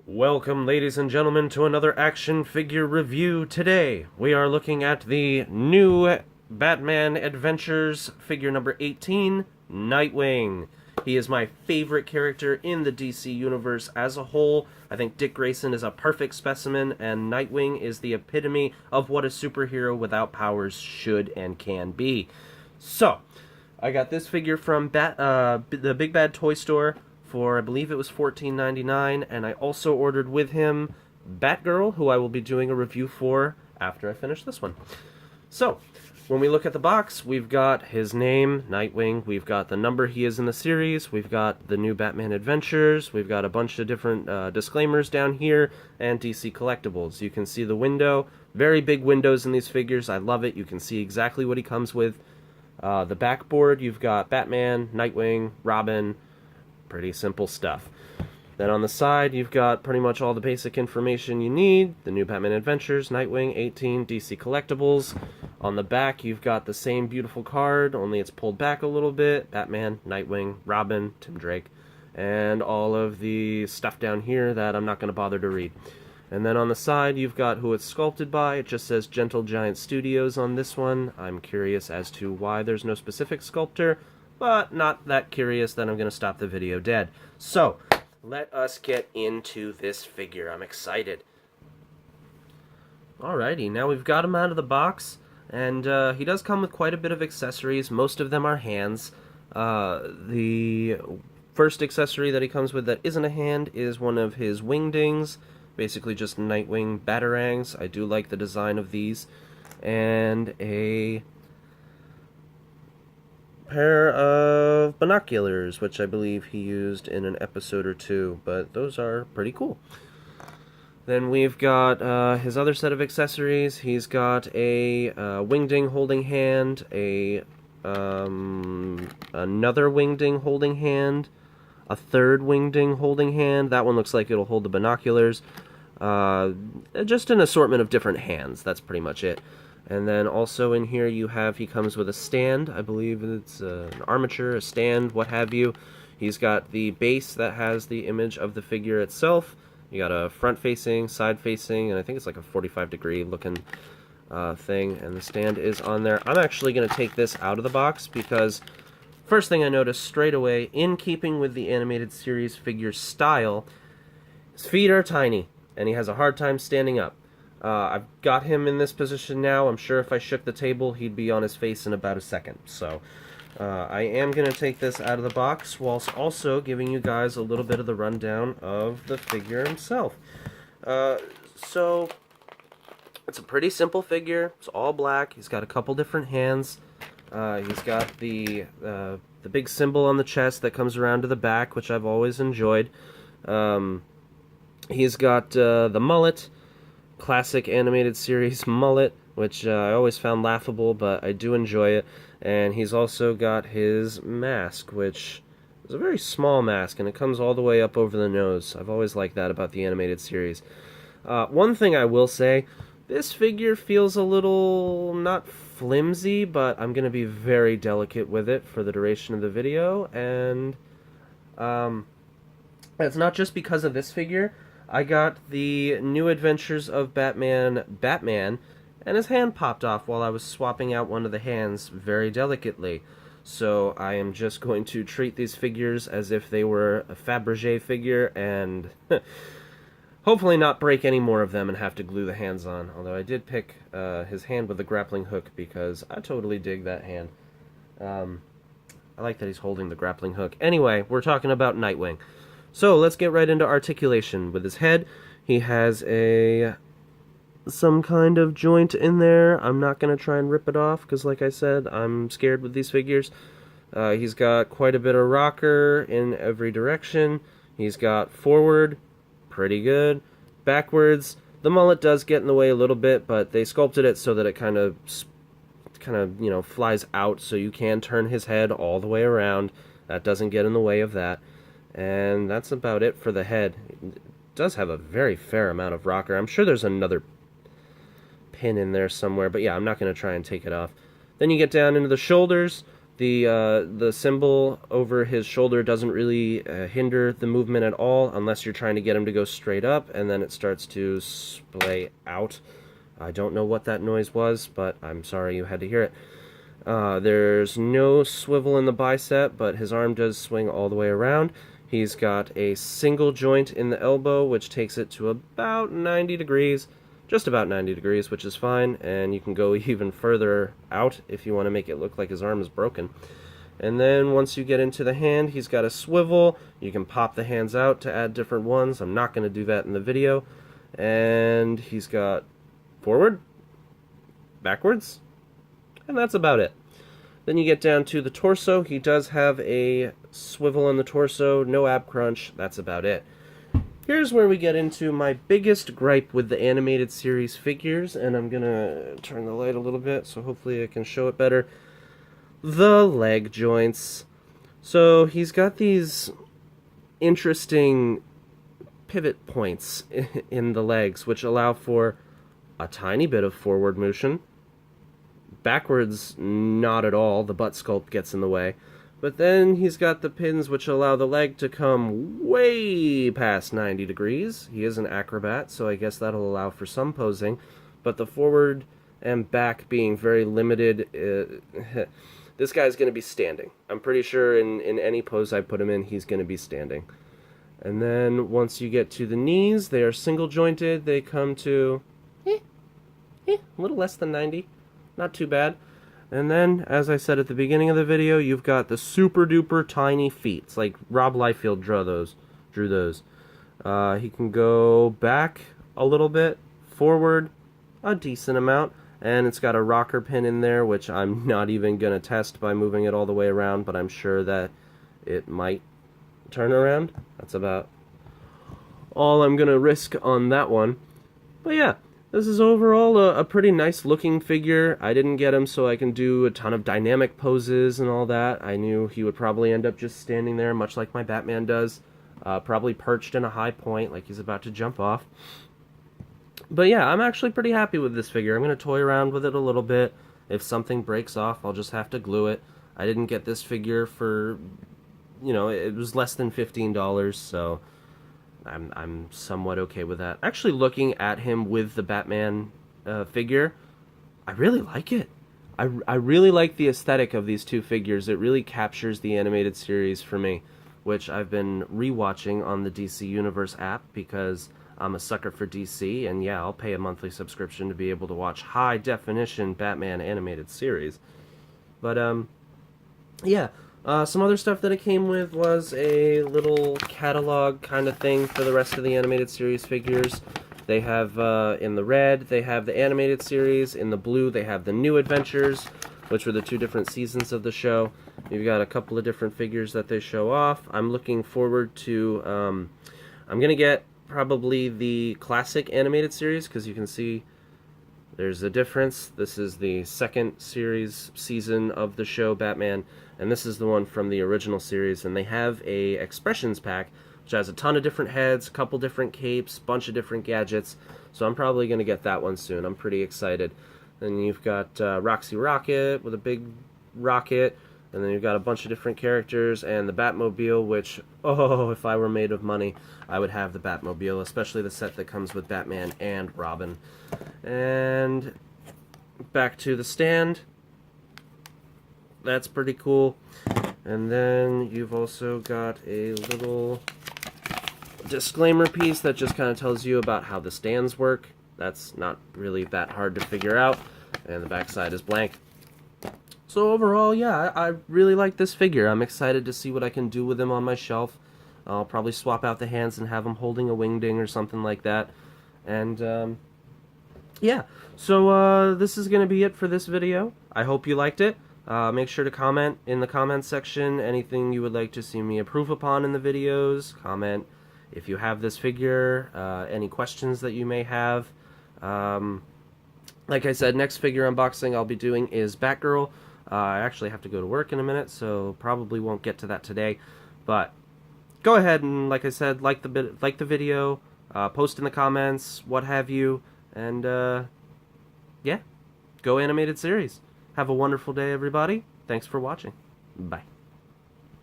Welcome, ladies and gentlemen, to another action figure review. Today, we are looking at the new Batman Adventures figure number 18, Nightwing. He is my favorite character in the DC universe as a whole. I think Dick Grayson is a perfect specimen, and Nightwing is the epitome of what a superhero without powers should and can be. So, I got this figure from the Big Bad Toy Store for, I believe it was $14.99, and I also ordered with him Batgirl, who I will be doing a review for after I finish this one. So, when we look at the box, we've got his name, Nightwing, we've got the number he is in the series, we've got the new Batman Adventures, we've got a bunch of different disclaimers down here, and DC Collectibles. You can see the window, very big windows in these figures, I love it, you can see exactly what he comes with. The backboard, you've got Batman, Nightwing, Robin, pretty simple stuff. Then on the side, you've got pretty much all the basic information you need. The new Batman Adventures, Nightwing, 18, DC Collectibles. On the back, you've got the same beautiful card, only it's pulled back a little bit. Batman, Nightwing, Robin, Tim Drake, and all of the stuff down here that I'm not going to bother to read. And then on the side, you've got who it's sculpted by. It just says Gentle Giant Studios on this one. I'm curious as to why there's no specific sculptor, but not that curious that I'm going to stop the video dead. So, let us get into this figure. I'm excited. Alrighty, now we've got him out of the box, and he does come with quite a bit of accessories. Most of them are hands. The first accessory that he comes with that isn't a hand is one of his wingdings, basically just Nightwing batarangs. I do like the design of these. And a pair of binoculars, which I believe he used in an episode or two, but those are pretty cool. Then we've got his other set of accessories. He's got a wingding holding hand, another wingding holding hand, a third wingding holding hand. That one looks like it'll hold the binoculars. Just an assortment of different hands. That's pretty much it. And then also in here he comes with a stand. I believe it's an armature, a stand, what have you. He's got the base that has the image of the figure itself. You got a front-facing, side-facing, and I think it's like a 45-degree looking thing. And the stand is on there. I'm actually going to take this out of the box because first thing I noticed straight away, in keeping with the animated series figure style, his feet are tiny, and he has a hard time standing up. I've got him in this position now. I'm sure if I shook the table, he'd be on his face in about a second. So, I am going to take this out of the box, whilst also giving you guys a little bit of the rundown of the figure himself. So, it's a pretty simple figure. It's all black. He's got a couple different hands. He's got the big symbol on the chest that comes around to the back, which I've always enjoyed. He's got the mullet. Classic animated series mullet, which I always found laughable, but I do enjoy it. And he's also got his mask, which is a very small mask, and it comes all the way up over the nose. I've always liked that about the animated series. One thing I will say, this figure feels a little, not flimsy, but I'm going to be very delicate with it for the duration of the video, and it's not just because of this figure. I got the New Adventures of Batman, and his hand popped off while I was swapping out one of the hands very delicately. So I am just going to treat these figures as if they were a Fabergé figure, and hopefully not break any more of them and have to glue the hands on. Although I did pick his hand with the grappling hook because I totally dig that hand. I like that he's holding the grappling hook. Anyway, we're talking about Nightwing. So, let's get right into articulation. With his head, he has some kind of joint in there. I'm not going to try and rip it off, because like I said, I'm scared with these figures. He's got quite a bit of rocker in every direction. He's got forward, pretty good. Backwards, the mullet does get in the way a little bit, but they sculpted it so that it kind of, flies out, so you can turn his head all the way around. That doesn't get in the way of that. And that's about it for the head. It does have a very fair amount of rocker. I'm sure there's another pin in there somewhere, but yeah, I'm not going to try and take it off. Then you get down into the shoulders. The symbol over his shoulder doesn't really hinder the movement at all unless you're trying to get him to go straight up, and then it starts to splay out. I don't know what that noise was, but I'm sorry you had to hear it. There's no swivel in the bicep, but his arm does swing all the way around. He's got a single joint in the elbow, which takes it to about 90 degrees. Just about 90 degrees, which is fine, and you can go even further out if you want to make it look like his arm is broken. And then once you get into the hand, he's got a swivel. You can pop the hands out to add different ones. I'm not going to do that in the video. And he's got forward, backwards, and that's about it. Then you get down to the torso. He does have a swivel in the torso, no ab crunch, that's about it. Here's where we get into my biggest gripe with the animated series figures, and I'm gonna turn the light a little bit so hopefully I can show it better. The leg joints. So he's got these interesting pivot points in the legs, which allow for a tiny bit of forward motion. Backwards, not at all. The butt sculpt gets in the way. But then he's got the pins which allow the leg to come way past 90 degrees. He is an acrobat, so I guess that'll allow for some posing. But the forward and back being very limited, this guy's going to be standing. I'm pretty sure in any pose I put him in, he's going to be standing. And then once you get to the knees, they are single jointed. They come to a little less than 90. Not too bad. And then, as I said at the beginning of the video, you've got the super duper tiny feet. It's like Rob Liefeld drew those. He can go back a little bit, forward a decent amount, and it's got a rocker pin in there, which I'm not even going to test by moving it all the way around, but I'm sure that it might turn around. That's about all I'm going to risk on that one. But yeah. This is overall a pretty nice looking figure. I didn't get him so I can do a ton of dynamic poses and all that. I knew he would probably end up just standing there, much like my Batman does. Probably perched in a high point, like he's about to jump off. But yeah, I'm actually pretty happy with this figure. I'm going to toy around with it a little bit. If something breaks off, I'll just have to glue it. I didn't get this figure for, you know, it was less than $15, so I'm somewhat okay with that. Actually, looking at him with the Batman figure, I really like it. I really like the aesthetic of these two figures. It really captures the animated series for me, which I've been rewatching on the DC Universe app because I'm a sucker for DC, and yeah, I'll pay a monthly subscription to be able to watch high-definition Batman animated series. But, yeah. Some other stuff that it came with was a little catalog kind of thing for the rest of the animated series figures. They have, in the red, they have the animated series. In the blue, they have the New Adventures, which were the two different seasons of the show. You've got a couple of different figures that they show off. I'm looking forward to, I'm going to get probably the classic animated series, because you can see there's a difference. This is the second season of the show, Batman, and this is the one from the original series, and they have a expressions pack, which has a ton of different heads, a couple different capes, bunch of different gadgets, so I'm probably going to get that one soon. I'm pretty excited. Then you've got Roxy Rocket with a big rocket, and then you've got a bunch of different characters, and the Batmobile, which, oh, if I were made of money, I would have the Batmobile, especially the set that comes with Batman and Robin. And back to the stand. That's pretty cool. And then you've also got a little disclaimer piece that just kind of tells you about how the stands work. That's not really that hard to figure out. And the backside is blank. So overall, yeah, I really like this figure. I'm excited to see what I can do with him on my shelf. I'll probably swap out the hands and have him holding a wingding or something like that. And, yeah. So, this is going to be it for this video. I hope you liked it. Make sure to comment in the comments section anything you would like to see me improve upon in the videos. Comment if you have this figure, any questions that you may have. Like I said, next figure unboxing I'll be doing is Batgirl. I actually have to go to work in a minute, so probably won't get to that today. But go ahead and, like I said, like the video, post in the comments, what have you, and yeah, go animated series. Have a wonderful day, everybody. Thanks for watching. Bye.